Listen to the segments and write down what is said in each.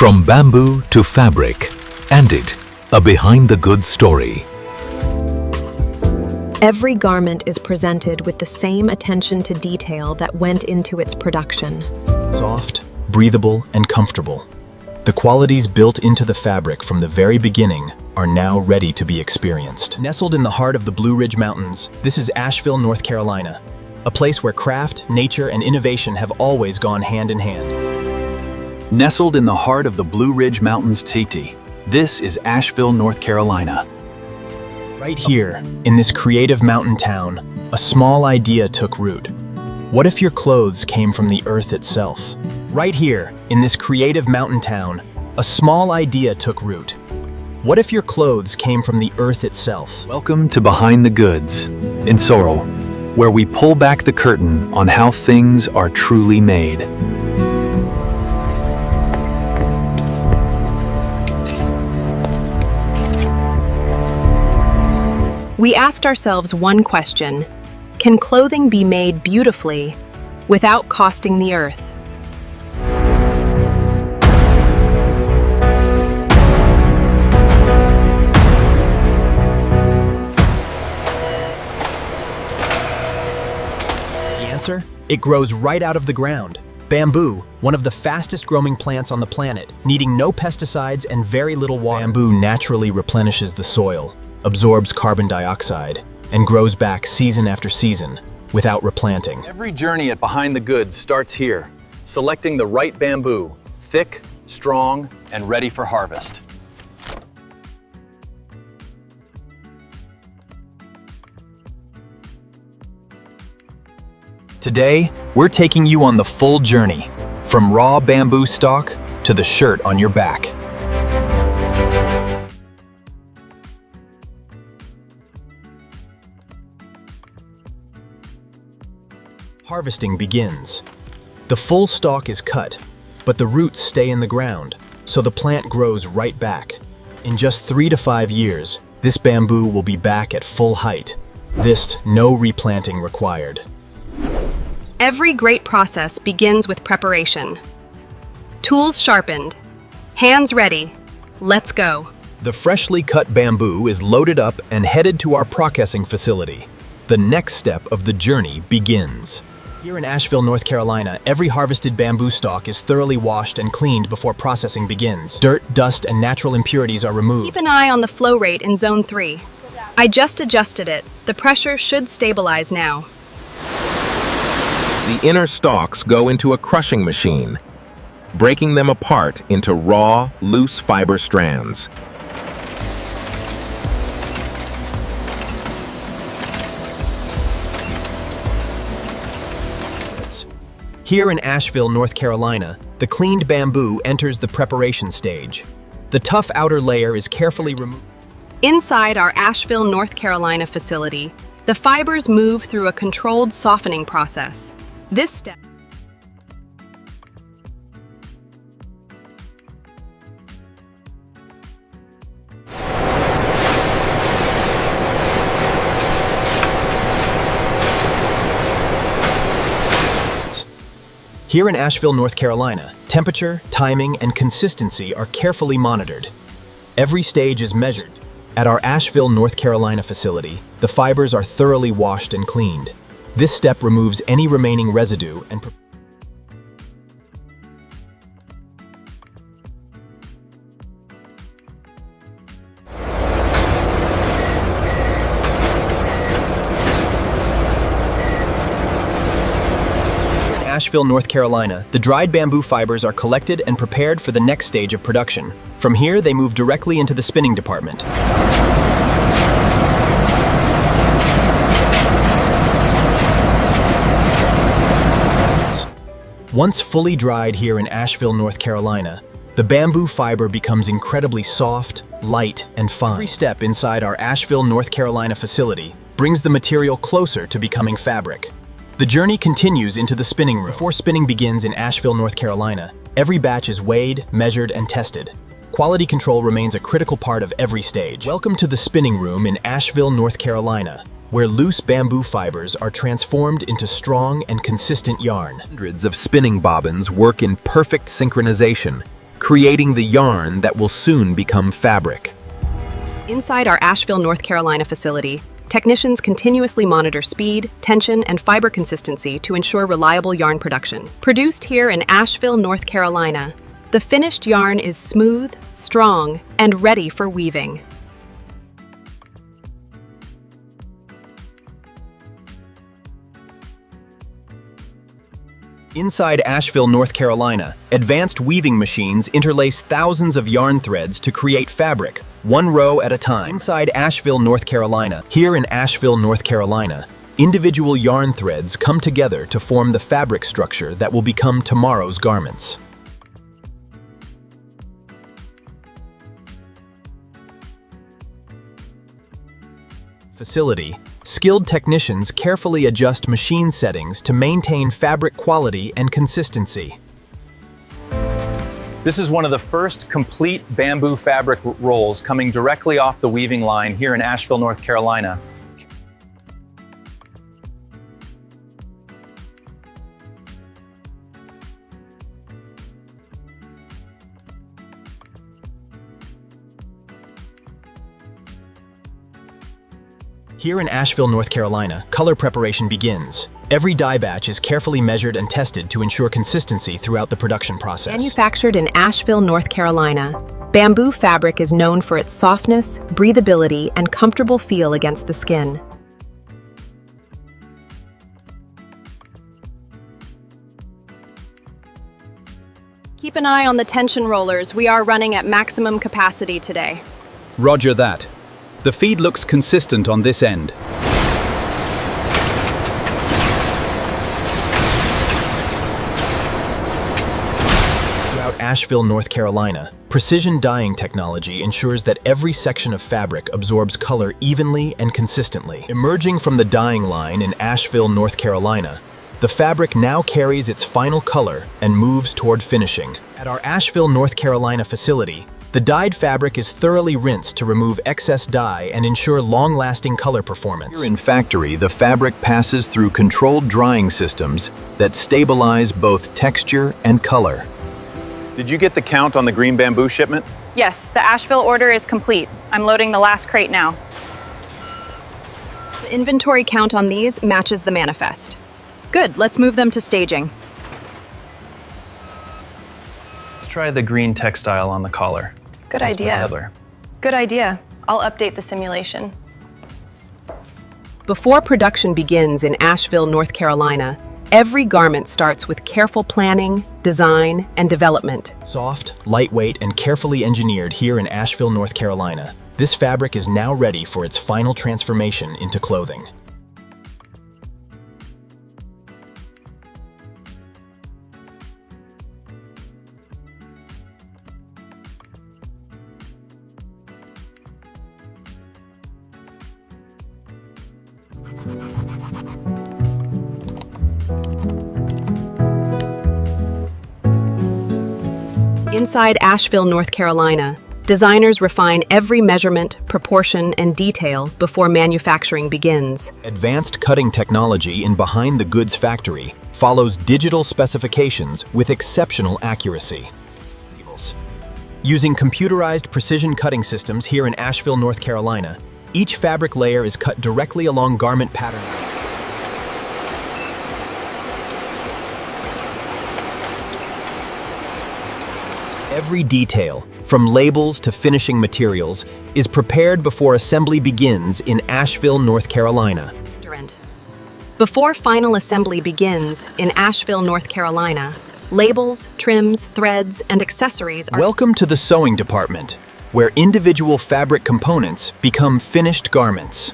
From bamboo to fabric, and it, a behind the goods story. Every garment is presented with the same attention to detail that went into its production. Soft, breathable, and comfortable. The qualities built into the fabric from the very beginning are now ready to be experienced. Nestled in the heart of the Blue Ridge Mountains, this is Asheville, North Carolina, a place where craft, nature, and innovation have always gone hand in hand. Nestled in the heart of the Blue Ridge Mountains, Titi, this is Asheville, North Carolina. Right here, in this creative mountain town, a small idea took root. What if your clothes came from the earth itself? Right here, in this creative mountain town, a small idea took root. What if your clothes came from the earth itself? Welcome to Behind the Goods in Sorrel, where we pull back the curtain on how things are truly made. We asked ourselves one question: can clothing be made beautifully without costing the earth? The answer? It grows right out of the ground. Bamboo, one of the fastest growing plants on the planet, needing no pesticides and very little water. Bamboo naturally replenishes the soil, absorbs carbon dioxide, and grows back season after season without replanting. Every journey at Behind the Goods starts here, selecting the right bamboo, thick, strong, and ready for harvest. Today, we're taking you on the full journey, from raw bamboo stalk to the shirt on your back. Harvesting begins. The full stalk is cut, but the roots stay in the ground, so the plant grows right back. In just 3 to 5 years, this bamboo will be back at full height. No replanting required. Every great process begins with preparation. Tools sharpened, hands ready, let's go. The freshly cut bamboo is loaded up and headed to our processing facility. The next step of the journey begins. Here in Asheville, North Carolina, every harvested bamboo stalk is thoroughly washed and cleaned before processing begins. Dirt, dust, and natural impurities are removed. Keep an eye on the flow rate in Zone 3. I just adjusted it. The pressure should stabilize now. The inner stalks go into a crushing machine, breaking them apart into raw, loose fiber strands. Here in Asheville, North Carolina, the cleaned bamboo enters the preparation stage. The tough outer layer is carefully removed. Inside our Asheville, North Carolina facility, the fibers move through a controlled softening process. This step Here in Asheville, North Carolina, temperature, timing, and consistency are carefully monitored. Every stage is measured. At our Asheville, North Carolina facility, the fibers are thoroughly washed and cleaned. This step removes any remaining residue and Asheville, North Carolina, the dried bamboo fibers are collected and prepared for the next stage of production. From here, they move directly into the spinning department. Once fully dried here in Asheville, North Carolina, the bamboo fiber becomes incredibly soft, light, and fine. Every step inside our Asheville, North Carolina facility brings the material closer to becoming fabric. The journey continues into the spinning room. Before spinning begins in Asheville, North Carolina, every batch is weighed, measured, and tested. Quality control remains a critical part of every stage. Welcome to the spinning room in Asheville, North Carolina, where loose bamboo fibers are transformed into strong and consistent yarn. Hundreds of spinning bobbins work in perfect synchronization, creating the yarn that will soon become fabric. Inside our Asheville, North Carolina facility, technicians continuously monitor speed, tension, and fiber consistency to ensure reliable yarn production. Produced here in Asheville, North Carolina, the finished yarn is smooth, strong, and ready for weaving. Inside Asheville, North Carolina, advanced weaving machines interlace thousands of yarn threads to create fabric, one row at a time. Inside Asheville, North Carolina, here in Asheville, North Carolina, individual yarn threads come together to form the fabric structure that will become tomorrow's garments. Facility, skilled technicians carefully adjust machine settings to maintain fabric quality and consistency. This is one of the first complete bamboo fabric rolls coming directly off the weaving line here in Asheville, North Carolina. Here in Asheville, North Carolina, color preparation begins. Every dye batch is carefully measured and tested to ensure consistency throughout the production process. Manufactured in Asheville, North Carolina, bamboo fabric is known for its softness, breathability, and comfortable feel against the skin. Keep an eye on the tension rollers. We are running at maximum capacity today. Roger that. The feed looks consistent on this end. Throughout Asheville, North Carolina, precision dyeing technology ensures that every section of fabric absorbs color evenly and consistently. Emerging from the dyeing line in Asheville, North Carolina, the fabric now carries its final color and moves toward finishing. At our Asheville, North Carolina facility, the dyed fabric is thoroughly rinsed to remove excess dye and ensure long-lasting color performance. Here in factory, the fabric passes through controlled drying systems that stabilize both texture and color. Did you get the count on the green bamboo shipment? Yes, the Asheville order is complete. I'm loading the last crate now. The inventory count on these matches the manifest. Good, let's move them to staging. Let's try the green textile on the collar. Good That's my idea. Tedler. Good idea. I'll update the simulation. Before production begins in Asheville, North Carolina, every garment starts with careful planning, design, and development. Soft, lightweight, and carefully engineered here in Asheville, North Carolina, this fabric is now ready for its final transformation into clothing. Inside Asheville, North Carolina, designers refine every measurement, proportion, and detail before manufacturing begins. Advanced cutting technology in Behind the Goods factory follows digital specifications with exceptional accuracy. Using computerized precision cutting systems here in Asheville, North Carolina, each fabric layer is cut directly along garment pattern. Every detail, from labels to finishing materials, is prepared before assembly begins in Asheville, North Carolina. Before final assembly begins in Asheville, North Carolina, labels, trims, threads, and accessories are... Welcome to the sewing department, where individual fabric components become finished garments.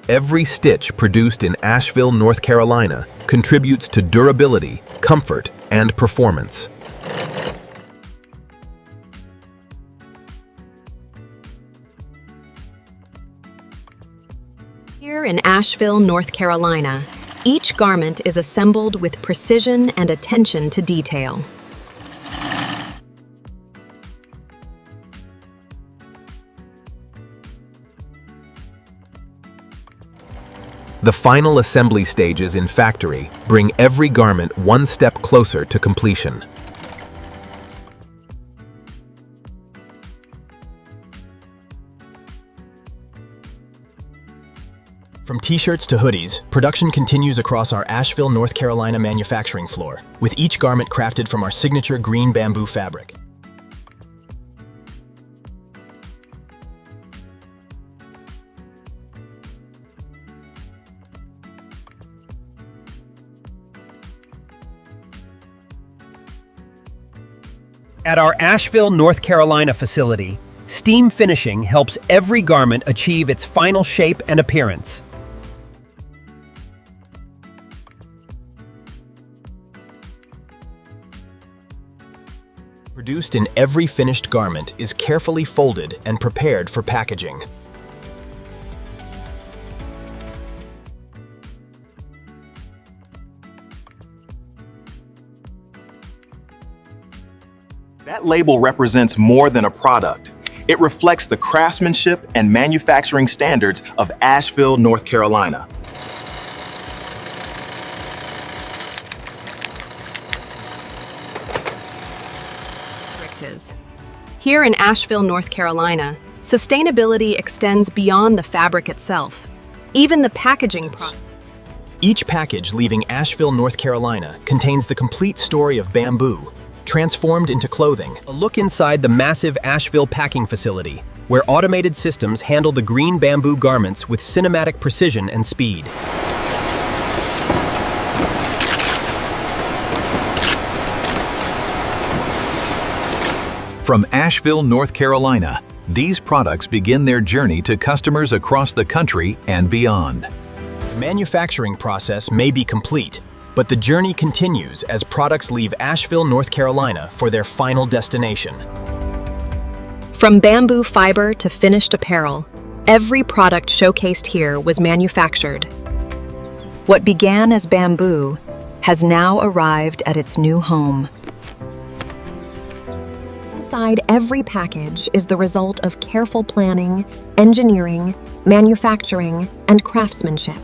Every stitch produced in Asheville, North Carolina contributes to durability, comfort, and performance. Here in Asheville, North Carolina, each garment is assembled with precision and attention to detail. The final assembly stages in factory bring every garment one step closer to completion. From t-shirts to hoodies, production continues across our Asheville, North Carolina manufacturing floor, with each garment crafted from our signature green bamboo fabric. At our Asheville, North Carolina facility, steam finishing helps every garment achieve its final shape and appearance. Produced in every finished garment is carefully folded and prepared for packaging. That label represents more than a product. It reflects the craftsmanship and manufacturing standards of Asheville, North Carolina. Here in Asheville, North Carolina, sustainability extends beyond the fabric itself. Even the packaging process. Each package leaving Asheville, North Carolina contains the complete story of bamboo, transformed into clothing. A look inside the massive Asheville packing facility, where automated systems handle the green bamboo garments with cinematic precision and speed. From Asheville, North Carolina, these products begin their journey to customers across the country and beyond. The manufacturing process may be complete, but the journey continues as products leave Asheville, North Carolina for their final destination. From bamboo fiber to finished apparel, every product showcased here was manufactured. What began as bamboo has now arrived at its new home. Inside every package is the result of careful planning, engineering, manufacturing, and craftsmanship.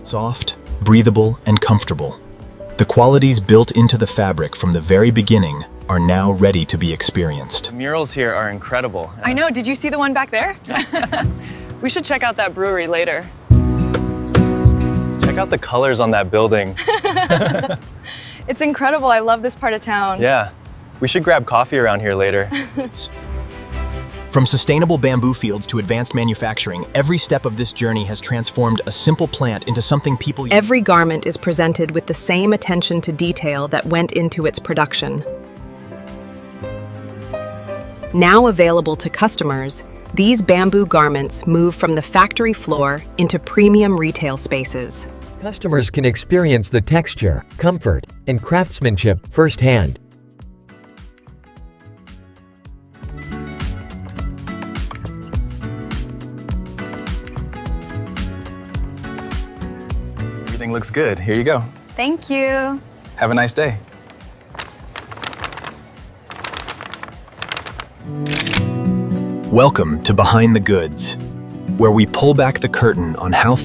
Soft, breathable, and comfortable. The qualities built into the fabric from the very beginning are now ready to be experienced. The murals here are incredible. I know, did you see the one back there? We should check out that brewery later. Check out the colors on that building. It's incredible, I love this part of town. Yeah, we should grab coffee around here later. From sustainable bamboo fields to advanced manufacturing, every step of this journey has transformed a simple plant into something people use. Every garment is presented with the same attention to detail that went into its production. Now available to customers, these bamboo garments move from the factory floor into premium retail spaces. Customers can experience the texture, comfort, and craftsmanship firsthand. Everything looks good. Here you go. Thank you. Have a nice day. Welcome to Behind the Goods, where we pull back the curtain on how